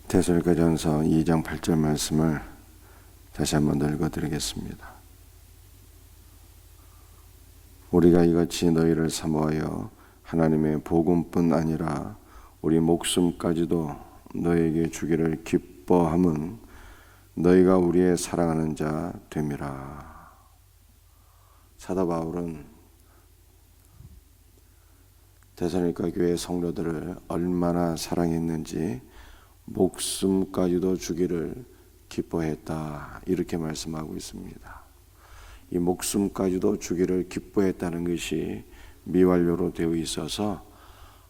데살로니가전서 2장 8절 말씀을 다시 한번 읽어드리겠습니다. 우리가 이같이 너희를 사모하여 하나님의 복음뿐 아니라 우리 목숨까지도 너에게 주기를 기뻐함은 너희가 우리의 사랑하는 자 됨이라. 사도 바울은 데살로니가 교회 성도들을 얼마나 사랑했는지 목숨까지도 주기를 기뻐했다, 이렇게 말씀하고 있습니다. 이 목숨까지도 주기를 기뻐했다는 것이 미완료로 되어 있어서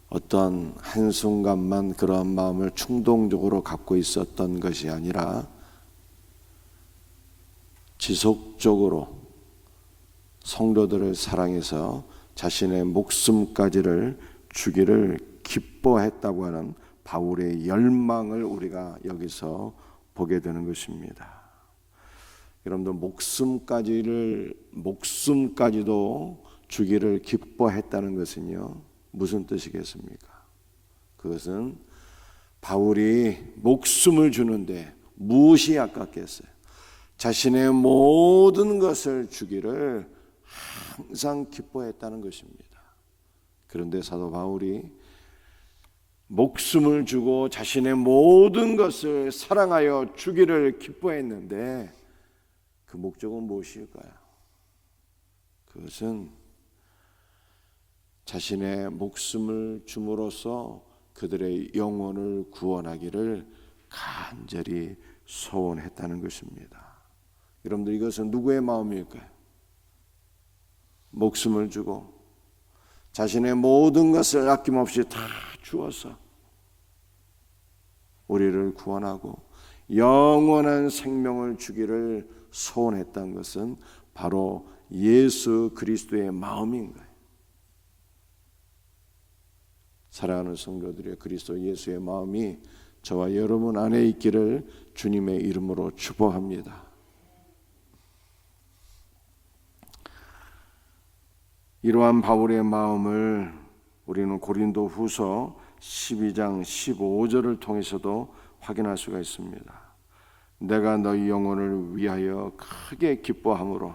어떤 한순간만 그런 마음을 충동적으로 갖고 있었던 것이 아니라 지속적으로 성도들을 사랑해서 자신의 목숨까지를 주기를 기뻐했다고 하는 바울의 열망을 우리가 여기서 보게 되는 것입니다. 여러분들, 목숨까지도 주기를 기뻐했다는 것은요, 무슨 뜻이겠습니까? 그것은 바울이 목숨을 주는데 무엇이 아깝겠어요? 자신의 모든 것을 주기를 항상 기뻐했다는 것입니다. 그런데 사도 바울이 목숨을 주고 자신의 모든 것을 사랑하여 주기를 기뻐했는데 그 목적은 무엇일까요? 그것은 자신의 목숨을 줌으로써 그들의 영혼을 구원하기를 간절히 소원했다는 것입니다. 여러분들, 이것은 누구의 마음일까요? 목숨을 주고 자신의 모든 것을 아낌없이 다 주어서 우리를 구원하고 영원한 생명을 주기를 소원했던 것은 바로 예수 그리스도의 마음인 거예요. 사랑하는 성도들의 그리스도 예수의 마음이 저와 여러분 안에 있기를 주님의 이름으로 축복합니다. 이러한 바울의 마음을 우리는 고린도 후서 12장 15절을 통해서도 확인할 수가 있습니다. 내가 너희 영혼을 위하여 크게 기뻐함으로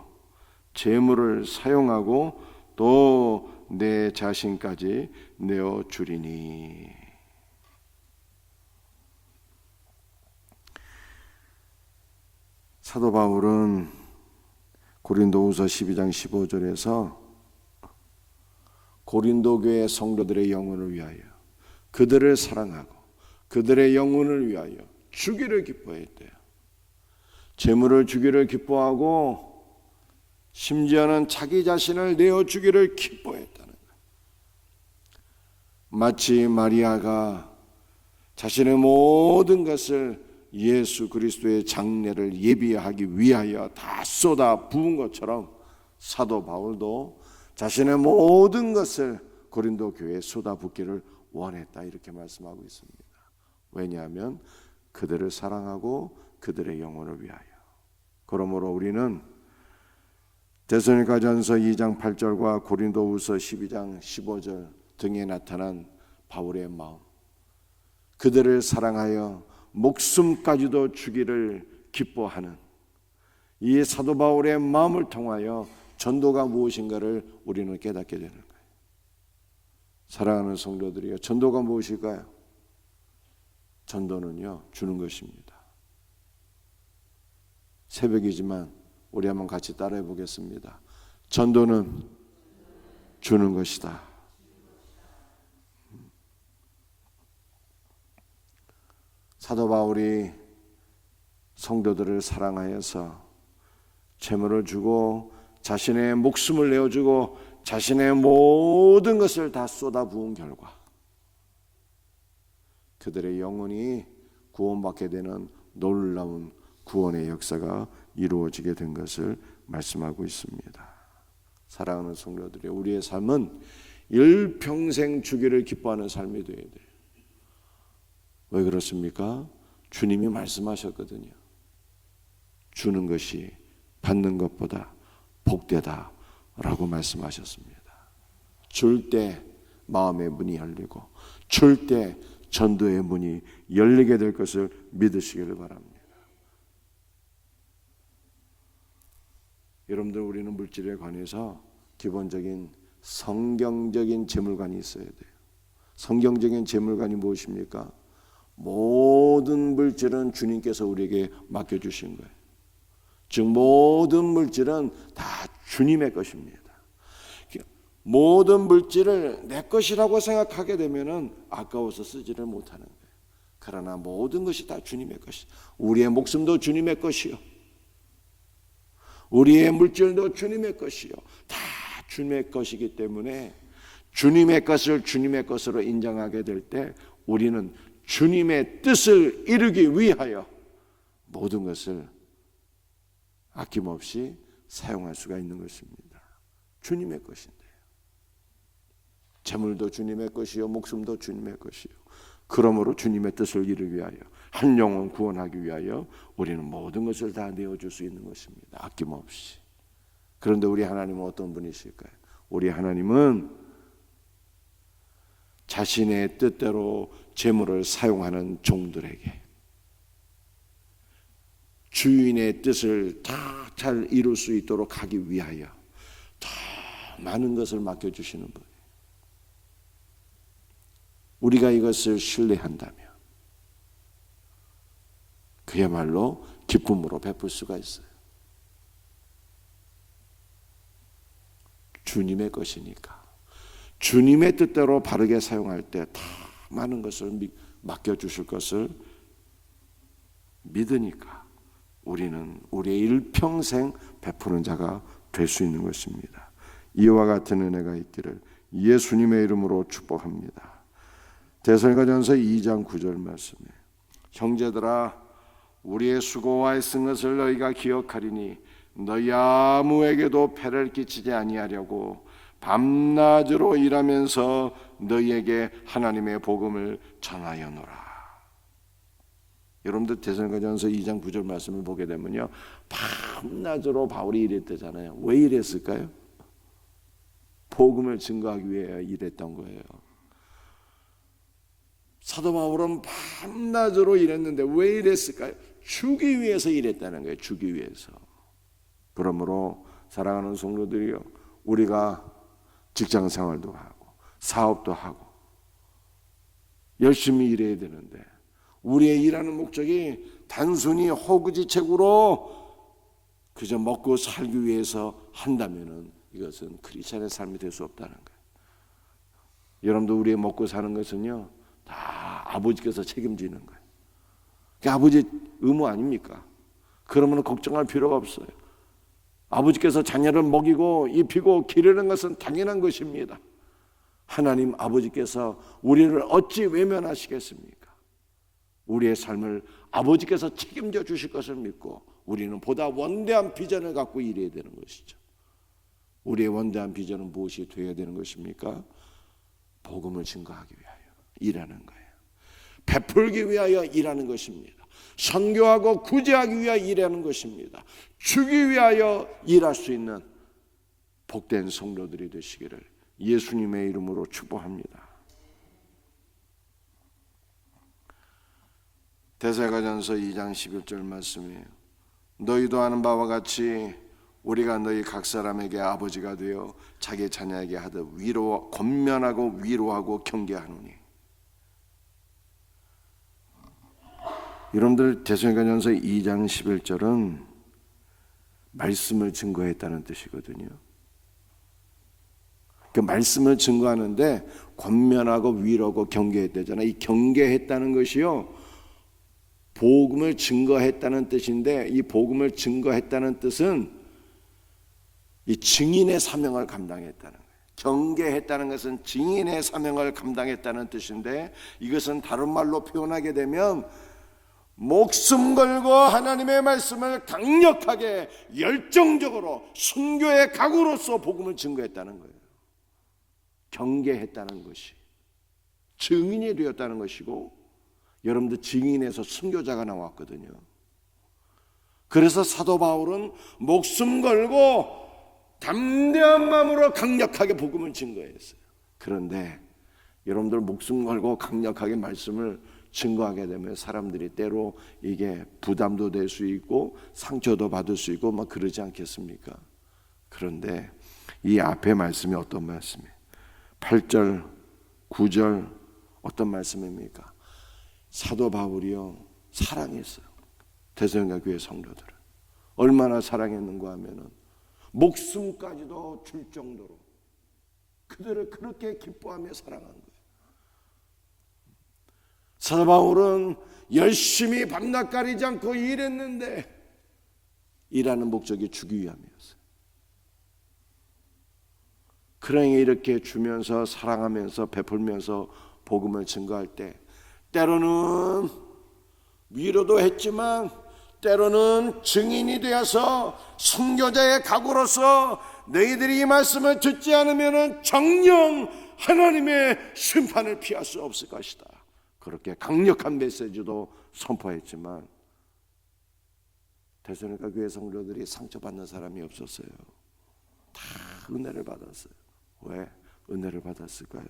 재물을 사용하고 또 내 자신까지 내어주리니. 사도 바울은 고린도후서 12장 15절에서 고린도 교회 성도들의 영혼을 위하여, 그들을 사랑하고 그들의 영혼을 위하여 주기를 기뻐했대요. 재물을 주기를 기뻐하고 심지어는 자기 자신을 내어주기를 기뻐했다는 거예요. 마치 마리아가 자신의 모든 것을 예수 그리스도의 장례를 예비하기 위하여 다 쏟아 부은 것처럼 사도 바울도 자신의 모든 것을 고린도 교회에 쏟아붓기를 원했다, 이렇게 말씀하고 있습니다. 왜냐하면 그들을 사랑하고 그들의 영혼을 위하여. 그러므로 우리는 데살로니가전서 2장 8절과 고린도후서 12장 15절 등에 나타난 바울의 마음, 그들을 사랑하여 목숨까지도 주기를 기뻐하는 이 사도 바울의 마음을 통하여 전도가 무엇인가를 우리는 깨닫게 되는 거예요. 사랑하는 성도들이요, 전도가 무엇일까요? 전도는요, 주는 것입니다. 새벽이지만 우리 한번 같이 따라해 보겠습니다. 전도는 주는 것이다. 사도 바울이 성도들을 사랑하여서 재물을 주고 자신의 목숨을 내어주고 자신의 모든 것을 다 쏟아부은 결과 그들의 영혼이 구원받게 되는 놀라운 구원의 역사가 이루어지게 된 것을 말씀하고 있습니다. 사랑하는 성도들이, 우리의 삶은 일평생 주기를 기뻐하는 삶이 되어야 돼요. 왜 그렇습니까? 주님이 말씀하셨거든요. 주는 것이 받는 것보다 복되다 라고 말씀하셨습니다. 줄 때 마음의 문이 열리고 줄 때 전도의 문이 열리게 될 것을 믿으시기를 바랍니다. 여러분들, 우리는 물질에 관해서 기본적인 성경적인 재물관이 있어야 돼요. 성경적인 재물관이 무엇입니까? 모든 물질은 주님께서 우리에게 맡겨주신 거예요. 즉 모든 물질은 다 주님의 것입니다. 모든 물질을 내 것이라고 생각하게 되면 아까워서 쓰지를 못하는 거예요. 그러나 모든 것이 다 주님의 것이, 우리의 목숨도 주님의 것이요, 우리의 물질도 주님의 것이요, 다 주님의 것이기 때문에 주님의 것을 주님의 것으로 인정하게 될 때 우리는 주님의 뜻을 이루기 위하여 모든 것을 아낌없이 사용할 수가 있는 것입니다. 주님의 것인데요. 재물도 주님의 것이요, 목숨도 주님의 것이요. 그러므로 주님의 뜻을 이루기 위하여, 한 영혼 구원하기 위하여 우리는 모든 것을 다 내어줄 수 있는 것입니다. 아낌없이. 그런데 우리 하나님은 어떤 분이실까요? 우리 하나님은 자신의 뜻대로 재물을 사용하는 종들에게 주인의 뜻을 다 잘 이룰 수 있도록 하기 위하여 더 많은 것을 맡겨주시는 분. 우리가 이것을 신뢰한다면 그야말로 기쁨으로 베풀 수가 있어요. 주님의 것이니까 주님의 뜻대로 바르게 사용할 때 다 많은 것을 맡겨주실 것을 믿으니까 우리는 우리의 일평생 베푸는 자가 될 수 있는 것입니다. 이와 같은 은혜가 있기를 예수님의 이름으로 축복합니다. 데살로니가전서 2장 9절 말씀에, 형제들아 우리의 수고와 애쓴 것을 너희가 기억하리니 너희 아무에게도 폐를 끼치지 아니하려고 밤낮으로 일하면서 너희에게 하나님의 복음을 전하여노라. 여러분들 데살로니가전서 2장 9절 말씀을 보게 되면요, 밤낮으로 바울이 일했대잖아요. 왜 일했을까요? 복음을 증거하기 위해 일했던 거예요. 사도 바울은 밤낮으로 일했는데 왜 일했을까요? 주기 위해서 일했다는 거예요. 주기 위해서. 그러므로 사랑하는 성도들이요, 우리가 직장 생활도 하고 사업도 하고 열심히 일해야 되는데 우리의 일하는 목적이 단순히 허구지책으로 그저 먹고 살기 위해서 한다면은 이것은 크리스찬의 삶이 될 수 없다는 거예요. 여러분도 우리의 먹고 사는 것은요 다 아버지께서 책임지는 거예요. 그게 아버지 의무 아닙니까? 그러면 걱정할 필요가 없어요. 아버지께서 자녀를 먹이고 입히고 기르는 것은 당연한 것입니다. 하나님 아버지께서 우리를 어찌 외면하시겠습니까? 우리의 삶을 아버지께서 책임져 주실 것을 믿고 우리는 보다 원대한 비전을 갖고 일해야 되는 것이죠. 우리의 원대한 비전은 무엇이 되어야 되는 것입니까? 복음을 증거하기 위하여 일하는 거예요. 베풀기 위하여 일하는 것입니다. 선교하고 구제하기 위하여 일하는 것입니다. 주기 위하여 일할 수 있는 복된 성도들이 되시기를 예수님의 이름으로 축복합니다. 데살로니가전서 2장 11절 말씀이에요. 너희도 아는 바와 같이 우리가 너희 각 사람에게 아버지가 되어 자기 자녀에게 하듯 권면하고 위로하고 경계하노니. 여러분들 데살로니가전서 2장 11절은 말씀을 증거했다는 뜻이거든요. 그 말씀을 증거하는데 권면하고 위로하고 경계했다잖아요. 이 경계했다는 것이요 복음을 증거했다는 뜻인데, 이 복음을 증거했다는 뜻은 이 증인의 사명을 감당했다는 거예요. 경계했다는 것은 증인의 사명을 감당했다는 뜻인데, 이것은 다른 말로 표현하게 되면 목숨 걸고 하나님의 말씀을 강력하게 열정적으로 순교의 각오로서 복음을 증거했다는 거예요. 경계했다는 것이 증인이 되었다는 것이고, 여러분들 증인에서 순교자가 나왔거든요. 그래서 사도 바울은 목숨 걸고 담대한 마음으로 강력하게 복음을 증거했어요. 그런데 여러분들 목숨 걸고 강력하게 말씀을 증거하게 되면 사람들이 때로 이게 부담도 될 수 있고 상처도 받을 수 있고 막 그러지 않겠습니까? 그런데 이 앞에 말씀이 어떤 말씀이에요? 8절, 9절 어떤 말씀입니까? 사도 바울이요 사랑했어요. 데살로니가 교회 성도들을 얼마나 사랑했는가 하면은 목숨까지도 줄 정도로 그들을 그렇게 기뻐하며 사랑한 거예요. 사도 바울은 열심히 밤낮 가리지 않고 일했는데 일하는 목적이 주기 위함이었어요. 그러니 이렇게 주면서 사랑하면서 베풀면서 복음을 증거할 때 때로는 위로도 했지만 때로는 증인이 되어서 선교자의 각오로서 너희들이 이 말씀을 듣지 않으면 정녕 하나님의 심판을 피할 수 없을 것이다. 그렇게 강력한 메시지도 선포했지만 데살로니가 교회 성도들이 상처받는 사람이 없었어요. 다 은혜를 받았어요. 왜 은혜를 받았을까요?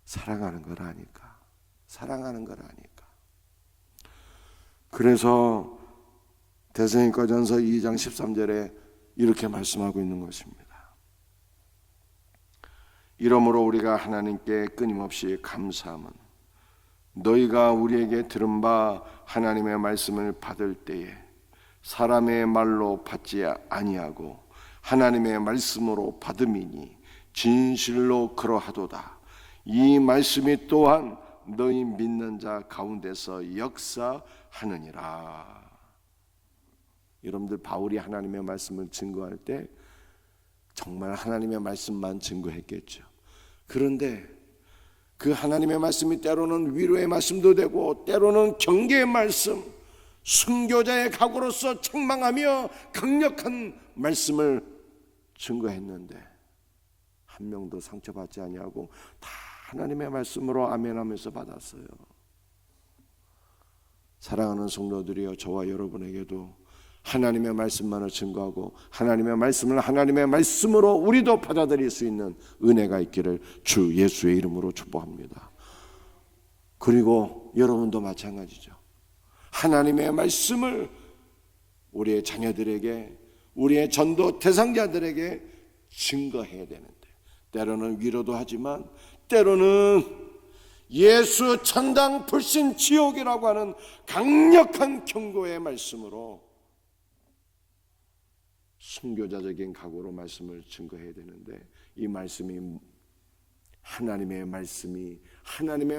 사랑하는 걸 아니까. 사랑하는 걸 아니까. 그래서 데살로니가전서 2장 13절에 이렇게 말씀하고 있는 것입니다. 이러므로 우리가 하나님께 끊임없이 감사함은 너희가 우리에게 들은 바 하나님의 말씀을 받을 때에 사람의 말로 받지 아니하고 하나님의 말씀으로 받음이니 진실로 그러하도다. 이 말씀이 또한 너희 믿는 자 가운데서 역사하느니라. 여러분들 바울이 하나님의 말씀을 증거할 때 정말 하나님의 말씀만 증거했겠죠. 그런데 그 하나님의 말씀이 때로는 위로의 말씀도 되고 때로는 경계의 말씀, 순교자의 각오로서 책망하며 강력한 말씀을 증거했는데 한 명도 상처받지 아니하고 다 하나님의 말씀으로 아멘하면서 받았어요. 사랑하는 성도들이여, 저와 여러분에게도 하나님의 말씀만을 증거하고 하나님의 말씀을 하나님의 말씀으로 우리도 받아들일 수 있는 은혜가 있기를 주 예수의 이름으로 축복합니다. 그리고 여러분도 마찬가지죠. 하나님의 말씀을 우리의 자녀들에게, 우리의 전도 대상자들에게 증거해야 되는데 때로는 위로도 하지만 때로는 예수 천당 불신 지옥이라고 하는 강력한 경고의 말씀으로 순교자적인 각오로 말씀을 증거해야 되는데 이 말씀이 하나님의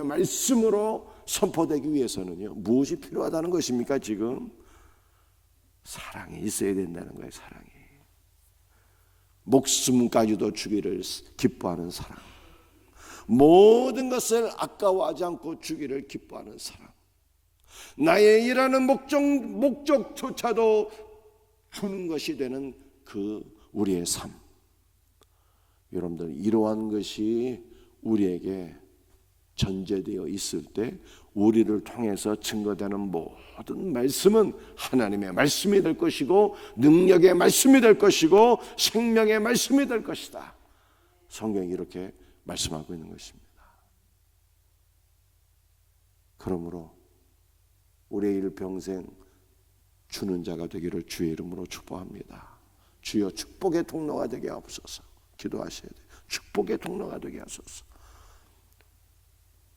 말씀으로 선포되기 위해서는요 무엇이 필요하다는 것입니까? 지금 사랑이 있어야 된다는 거예요. 사랑이 목숨까지도 주기를 기뻐하는 사랑, 모든 것을 아까워하지 않고 주기를 기뻐하는 사랑, 나의 일하는 목적조차도 주는 것이 되는 그 우리의 삶. 여러분들 이러한 것이 우리에게 전제되어 있을 때 우리를 통해서 증거되는 모든 말씀은 하나님의 말씀이 될 것이고 능력의 말씀이 될 것이고 생명의 말씀이 될 것이다. 성경이 이렇게 말씀하고 있는 것입니다. 그러므로 우리의 일평생 주는 자가 되기를 주의 이름으로 축복합니다. 주여 축복의 통로가 되게 하옵소서. 기도하셔야 돼요. 축복의 통로가 되게 하소서.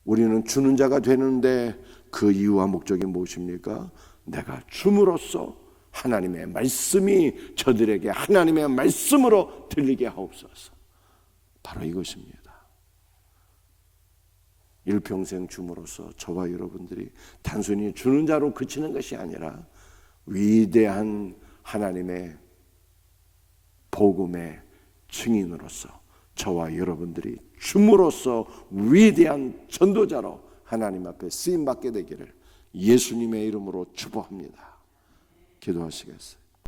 우리는 주는 자가 되는데 그 이유와 목적이 무엇입니까? 내가 줌으로써 하나님의 말씀이 저들에게 하나님의 말씀으로 들리게 하옵소서. 바로 이것입니다. 일평생 줌으로써 저와 여러분들이 단순히 주는 자로 그치는 것이 아니라 위대한 하나님의 복음의 증인으로서 저와 여러분들이 줌으로써 위대한 전도자로 하나님 앞에 쓰임받게 되기를 예수님의 이름으로 축복합니다. 기도하시겠어요?